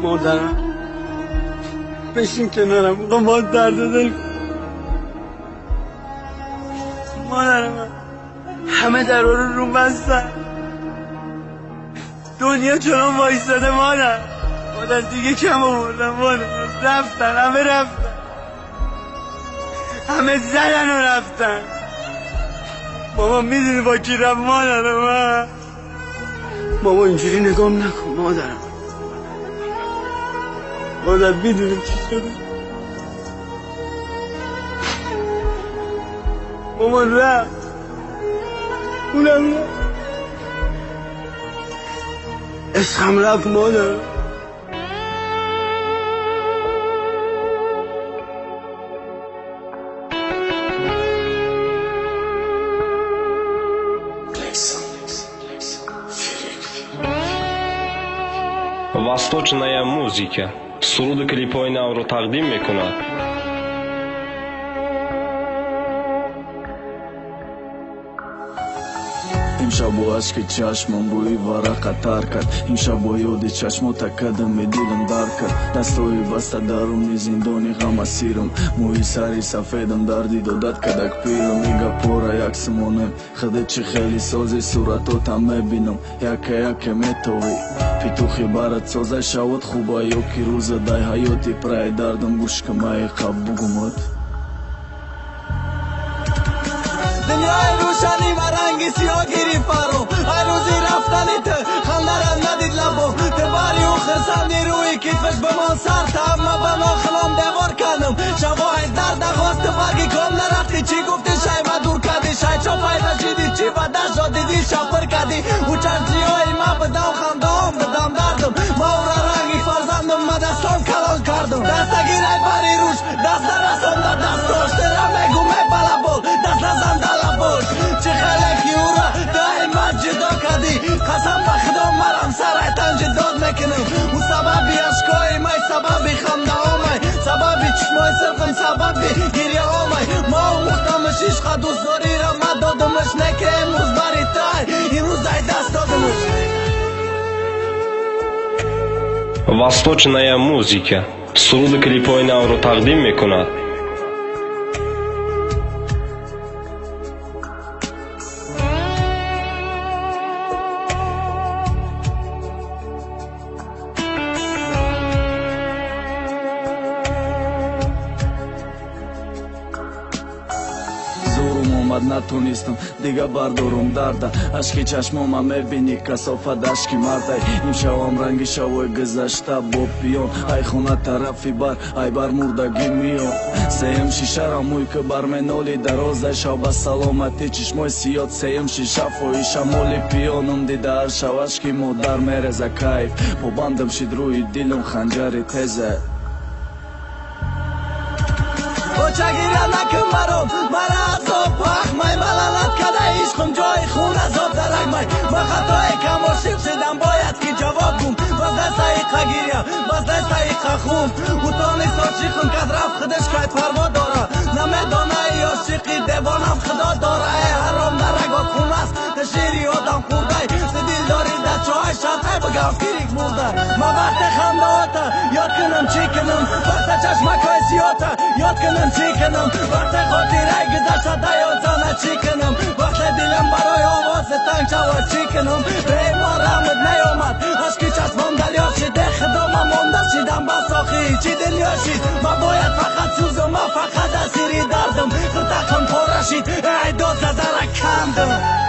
مادرم بشین کنارم، میخوام باید درد دل. مادرم همه درها رو بستن، دنیا چنان وایستاده. مادر دیگه کم آوردم. مادر رفتن، همه رفتن، همه زدن و رفتن. ماما میدونی با کی رفت؟ مادرم ماما اینجوری نگام نکن. مادر میدونی چی شده؟ ماما رفت، اونم رفت، عشقم رفت. مادر Восточная музыка. Суруд клипой навро тaqdim мекунад. امشب با عشق چشمم روی ورق قطر کرد، امشب با یاد چشمات کدم دلم در کرد. دستای بسته درون زندانی غم اسیرم، موی سری سفیدم دردی دادت کدک پیرم. میگه پورا یک سمونم خودت چی خیلی سازی صورتاتم میبینم یکه میتوی پیتوخی برات سازه شود خوبه یا کی روز دای حیاتی پرای دردم گوش کمای قب بگمد. دنیای روشنی و رنگی سیاه گیری فرو، ای روزی رفتنی ته خندرم ندید لبو تباری و خرسندی روی کتفش به من سر تم و ناخلام دیوار کردم. شواهد درد خواست فرقی کم نرفتی، چی گفتی شای ما دور کردی، شای چا فایده شدی، چی بدش را دیدی شفر کردی. او چرچی های ما بدم خندام بدم دردم، ما او را رنگی فرزندم ما دستان کلان کردم. دستگیر ای بری روش دست رسم در دست داشته را میگو می بلا بود دست نزن چه خلکی او را دائما جدا کردی. قسم به خدا مرم سرایتن جداد میکنم. او سببی اشکای مای، سببی خنده آمای، سببی چشمای سرخم، سببی گریه آمای. ما مختمش عشق دوست داری را ما دادمش نکه امروز بری تای این روز ای دست دادمش. Восточная музыка. Суруд клипой навро taqdim мекунад. نتونستم دیگه بردارم درده، اشکی چشمام میبینی کسافت اشکی مرده. این شوام رنگی شوای گذشته با پیان، ای خونه طرفی بر ای بر مردگی میان. سیم شیشه را موی که بر منالی درازه شب سلامتی چشمای سیاد. سیم شیشه فوی شمالی پیانم دیده هر شو اشکی مادر میرزه کیف. پابندم شید روی دلم خنجری تزه. چگیره نکن برام مرا عذاب پاک مای ملالت کده عشقم جای خون عذاب درک مای. با خطای کم عاشق شدم باید که جواب گم باز دست ایقا گیریم باز دست ایقا خون. او تانیست عاشقم کد رفت خودش که پروا داره، نمیدانه ای عاشقی دیوانم خدا داره. ای حرام در رگات خون است تشیری آدم خورده، دل داری در چای شرطه بگم فیریک مرده. ما وقت خنده آتا یاد کنم چی کنم، وقت چشمکای سیاتا یاد کنم چی کنم، وقت خاطره گذشته دیاتانه چی کنم، وقت دلم برای آواز تنگ شود چی کنم. به ما رحمت نیامد عشقی چشمم دریا شده، خدامم مانده شدم با ساخی چی دنیا شد. ما باید فقط سوزم، ما فقط اسیری دردم، خرطقم پاره شد ای دوست زره کندم.